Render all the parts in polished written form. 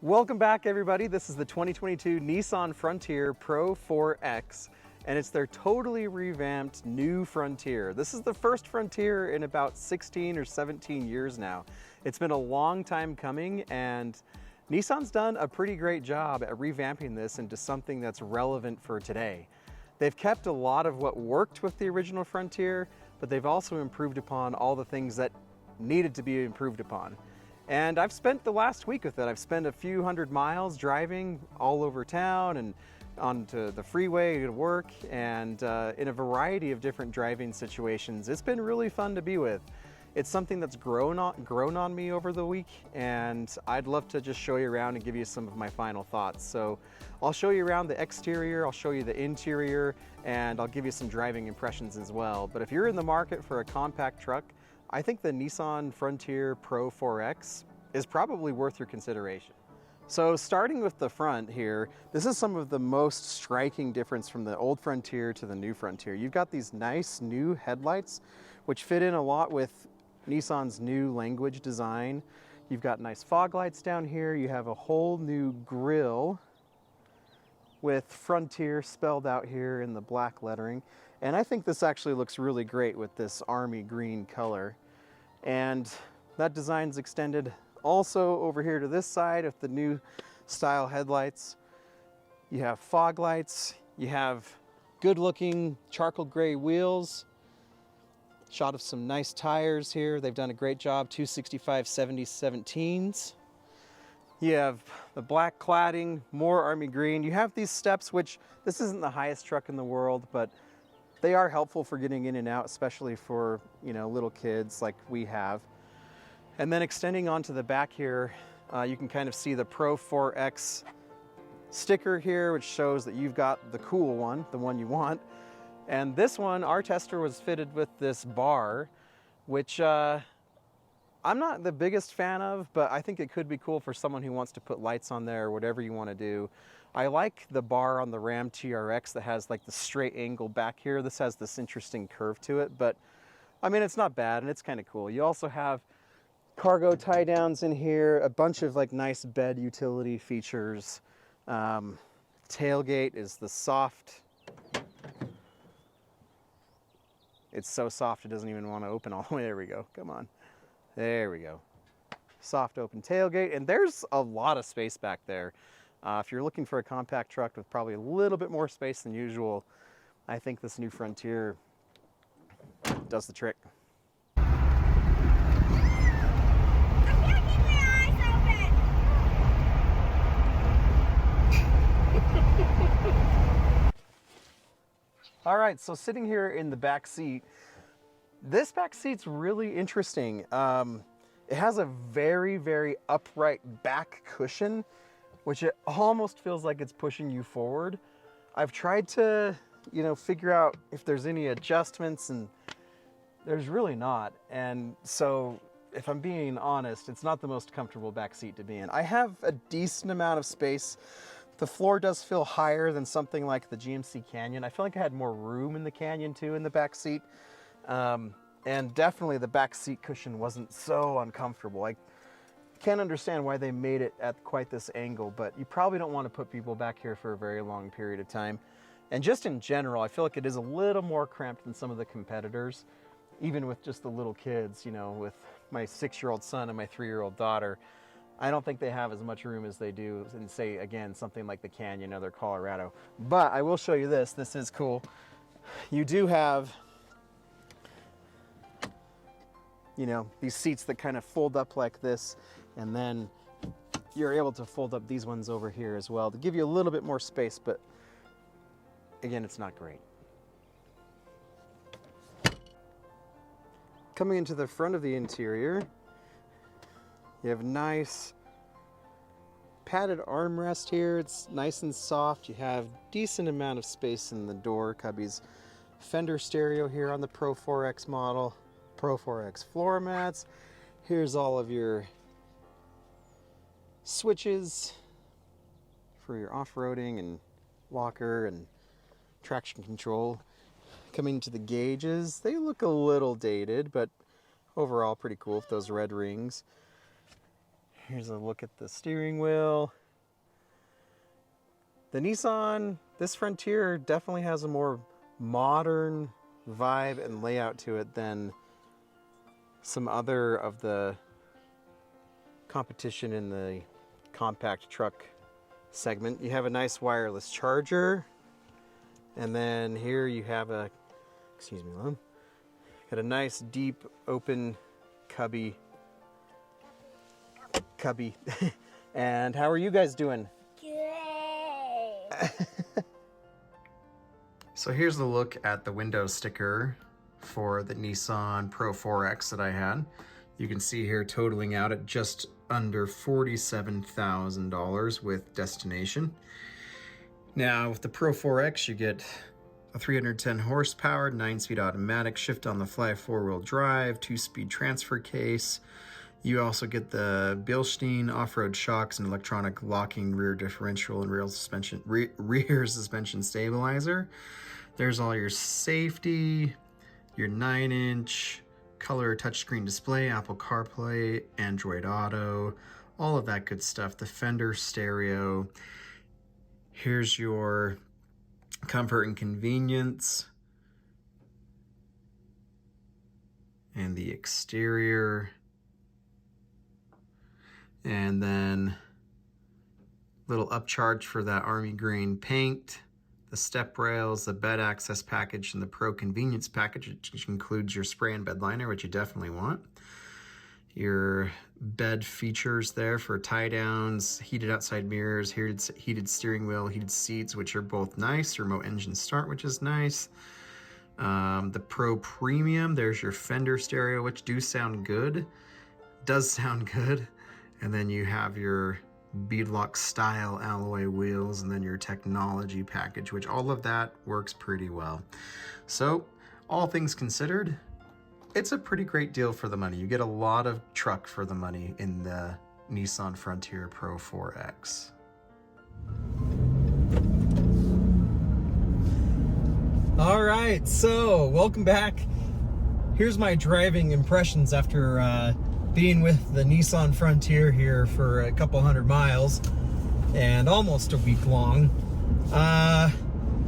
Welcome back, everybody. This is the 2022 Nissan Frontier PRO-4X, and it's their totally revamped new Frontier. This is the first Frontier in about 16 or 17 years now. It's been a long time coming, and Nissan's done a pretty great job at revamping this into something that's relevant for today. They've kept a lot of what worked with the original Frontier, but they've also improved upon all the things that needed to be improved upon. And I've spent the last week with it. I've spent a few hundred miles driving all over town and onto the freeway to work, and in a variety of different driving situations. It's been really fun to be with. It's something that's grown on me over the week, and I'd love to just show you around and give you some of my final thoughts. So I'll show you around the exterior, I'll show you the interior, and I'll give you some driving impressions as well. But if you're in the market for a compact truck, I think the Nissan Frontier PRO-4X is probably worth your consideration. So starting with the front here, this is some of the most striking difference from the old Frontier to the new Frontier. You've got these nice new headlights, which fit in a lot with Nissan's new language design. You've got nice fog lights down here. You have a whole new grille with Frontier spelled out here in the black lettering. And I think this actually looks really great with this army green color. And that design's extended also over here to this side with the new style headlights. You have fog lights, you have good looking charcoal gray wheels, shot of some nice tires here. They've done a great job, 265/70/17s. You have the black cladding, more army green. You have these steps, which this isn't the highest truck in the world, but they are helpful for getting in and out, especially for, you know, little kids like we have. And then extending onto the back here, you can kind of see the PRO-4X sticker here, which shows that you've got the cool one, the one you want. And this one, our tester was fitted with this bar, which I'm not the biggest fan of, but I think it could be cool for someone who wants to put lights on there or whatever you want to do. I like the bar on the Ram TRX that has like the straight angle back here. This has this interesting curve to it, but I mean, it's not bad and it's kind of cool. You also have cargo tie downs in here, a bunch of like nice bed utility features. Tailgate is the soft. It's so soft it doesn't even want to open all the way. There we go. Come on. There we go. Soft open tailgate, and there's a lot of space back there. If you're looking for a compact truck with probably a little bit more space than usual, I think this new Frontier does the trick. All right, so sitting here in the back seat, this back seat's really interesting. It has a very, very upright back cushion, which it almost feels like it's pushing you forward. I've tried to, you know, figure out if there's any adjustments, and there's really not. And so if I'm being honest, it's not the most comfortable back seat to be in. I have a decent amount of space. The floor does feel higher than something like the GMC Canyon. I feel like I had more room in the Canyon too in the back seat. And definitely the back seat cushion wasn't so uncomfortable. I can't understand why they made it at quite this angle, but you probably don't want to put people back here for a very long period of time. And just in general, I feel like it is a little more cramped than some of the competitors, even with just the little kids, you know, with my 6-year-old son and my 3-year-old daughter. I don't think they have as much room as they do in, say, again, something like the Canyon or their Colorado. But I will show you this. This is cool. You do have, you know, these seats that kind of fold up like this, and then you're able to fold up these ones over here as well to give you a little bit more space, but again, it's not great. Coming into the front of the interior, you have nice padded armrest here. It's nice and soft. You have decent amount of space in the door cubbies. Fender stereo here on the PRO-4X model. PRO-4X floor mats. Here's all of your switches for your off-roading and walker and traction control. Coming to the gauges, they look a little dated, but overall pretty cool with those red rings. Here's a look at the steering wheel. The Nissan, this Frontier definitely has a more modern vibe and layout to it than some other of the competition in the compact truck segment. You have a nice wireless charger, and then here you have a, excuse me, Lon, got a nice deep open cubby. And how are you guys doing? Good. So here's the look at the window sticker for the Nissan Pro-4X that I had. You can see here totaling out at just under $47,000 with destination. Now with the Pro-4X you get a 310 horsepower, 9-speed automatic, shift on the fly 4-wheel drive, 2-speed transfer case. You also get the Bilstein off-road shocks and electronic locking rear differential and rear suspension stabilizer. There's all your safety, your 9-inch color touchscreen display, Apple CarPlay, Android Auto, all of that good stuff. The fender stereo. Here's your comfort and convenience. And the exterior. And then little upcharge for that army green paint, the step rails, the bed access package, and the Pro Convenience package, which includes your spray and bed liner, which you definitely want. Your bed features there for tie downs, heated outside mirrors, heated steering wheel, heated seats, which are both nice, remote engine start, which is nice. The Pro Premium, there's your fender stereo, which does sound good. And then you have your beadlock style alloy wheels, and then your technology package, which all of that works pretty well. So all things considered, it's a pretty great deal for the money. You get a lot of truck for the money in the Nissan Frontier Pro-4X. All right, so welcome back. Here's my driving impressions after being with the Nissan Frontier here for a couple hundred miles and almost a week long.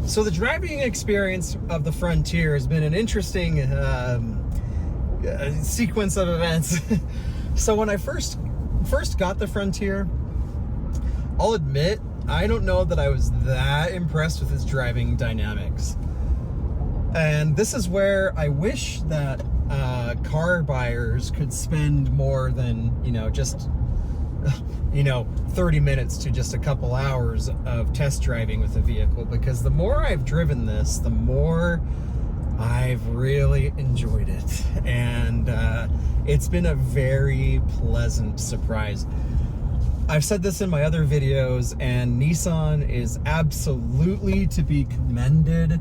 So the driving experience of the Frontier has been an interesting sequence of events. So when I first got the Frontier, I'll admit, I don't know that I was that impressed with its driving dynamics. And this is where I wish that car buyers could spend more than, just 30 minutes to just a couple hours of test driving with a vehicle, because the more I've driven this, the more I've really enjoyed it. And it's been a very pleasant surprise. I've said this in my other videos, and Nissan is absolutely to be commended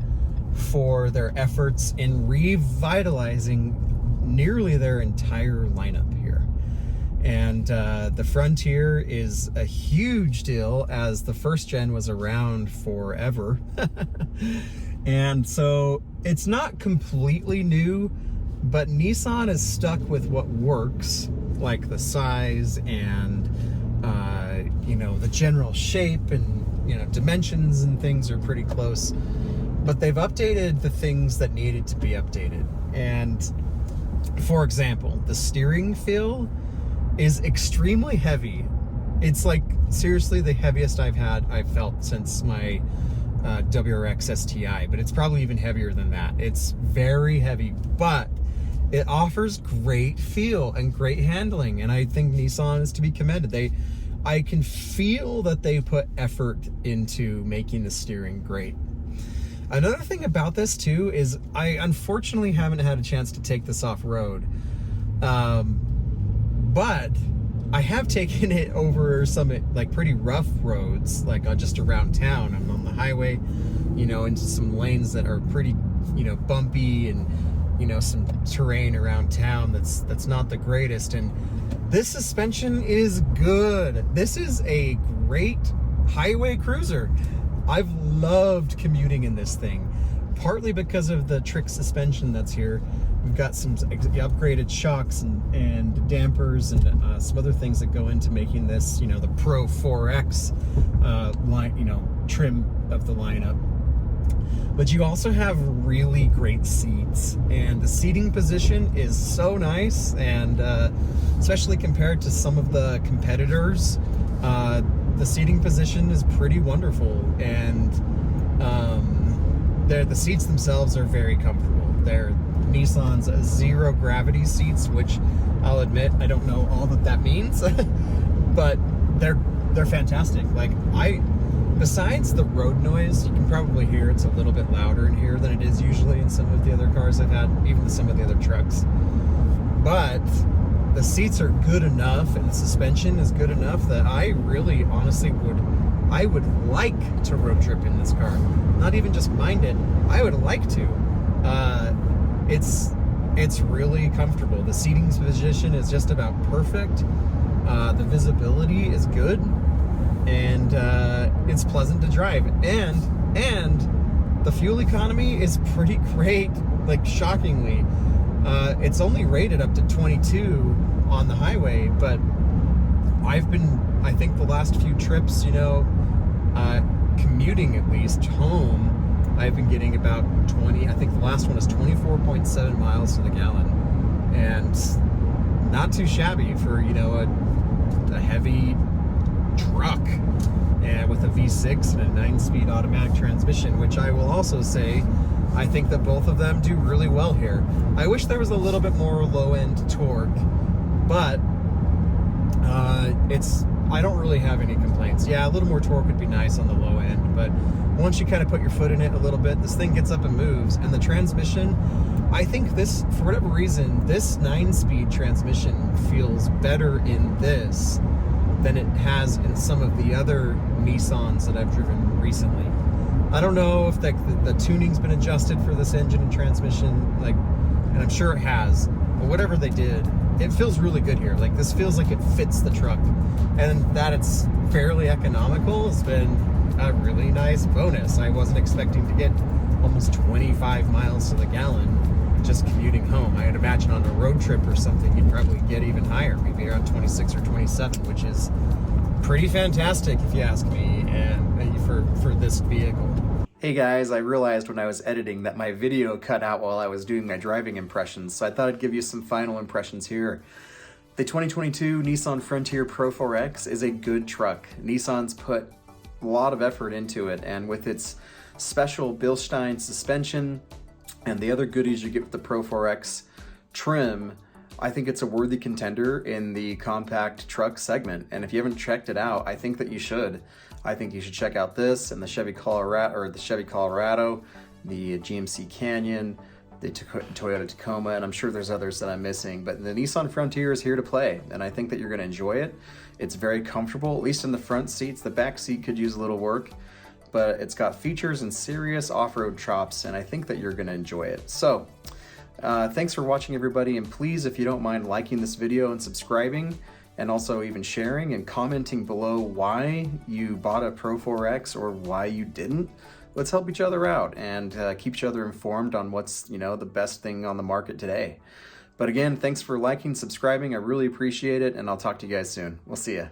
for their efforts in revitalizing nearly their entire lineup here. And the Frontier is a huge deal, as the first gen was around forever. And so it's not completely new, but Nissan is stuck with what works, like the size and the general shape, and dimensions and things are pretty close. But they've updated the things that needed to be updated. And for example, the steering feel is extremely heavy. It's like seriously the heaviest I've felt since my WRX STI, but it's probably even heavier than that. It's very heavy, but it offers great feel and great handling, and I think Nissan is to be commended. I can feel that they put effort into making the steering great. Another thing about this too is I unfortunately haven't had a chance to take this off-road, but I have taken it over some like pretty rough roads, like just around town. I'm on the highway, into some lanes that are pretty, bumpy, and some terrain around town that's not the greatest. And this suspension is good. This is a great highway cruiser. I've loved commuting in this thing, partly because of the trick suspension that's here, We've got some upgraded shocks and dampers and some other things that go into making this, you know, the Pro 4X line, you know, trim of the lineup. But you also have really great seats, and the seating position is so nice, and especially compared to some of the competitors, the seating position is pretty wonderful, and the seats themselves are very comfortable. They're Nissan's zero gravity seats, which I'll admit I don't know all that means, but they're fantastic. Like, besides the road noise, you can probably hear it's a little bit louder in here than it is usually in some of the other cars I've had, even some of the other trucks. But the seats are good enough and the suspension is good enough that I really honestly would like to road trip in this car. Not even just mind it, I would like to. It's really comfortable. The seating position is just about perfect. The visibility is good, and it's pleasant to drive, and the fuel economy is pretty great. Like, shockingly, it's only rated up to 22 on the highway, but I think the last few trips, you know, commuting at least home, I've been getting about 20, I think the last one is 24.7 miles to the gallon, and not too shabby for, you know, a heavy truck, and with a V6 and a 9-speed automatic transmission, which I will also say, I think that both of them do really well here. I wish there was a little bit more low-end torque, but I don't really have any complaints. Yeah, a little more torque would be nice on the low end, but once you kind of put your foot in it a little bit, this thing gets up and moves. And the transmission, I think this, for whatever reason, this 9-speed transmission feels better in this than it has in some of the other Nissans that I've driven recently. I don't know if the tuning's been adjusted for this engine and transmission, like, and I'm sure it has, but whatever they did, it feels really good here. Like, this feels like it fits the truck, and that it's fairly economical has been a really nice bonus. I wasn't expecting to get almost 25 miles to the gallon just commuting home. I'd imagine on a road trip or something, you'd probably get even higher, maybe around 26 or 27, which is pretty fantastic if you ask me, and for this vehicle. Hey guys, I realized when I was editing that my video cut out while I was doing my driving impressions, so I thought I'd give you some final impressions here. The 2022 Nissan Frontier PRO-4X is a good truck. Nissan's put a lot of effort into it, and with its special Bilstein suspension and the other goodies you get with the Pro-4X trim, I think it's a worthy contender in the compact truck segment. And if you haven't checked it out, I think that you should. I think you should check out this and the Chevy Colorado, the GMC Canyon, the Toyota Tacoma, and I'm sure there's others that I'm missing, but the Nissan Frontier is here to play, and I think that you're gonna enjoy it. It's very comfortable, at least in the front seats. The back seat could use a little work, but it's got features and serious off-road chops, and I think that you're gonna enjoy it. So, thanks for watching, everybody, and please, if you don't mind, liking this video and subscribing, and also even sharing and commenting below why you bought a Pro-4X or why you didn't. Let's help each other out and keep each other informed on what's, you know, the best thing on the market today. But again, thanks for liking, subscribing. I really appreciate it, and I'll talk to you guys soon. We'll see ya.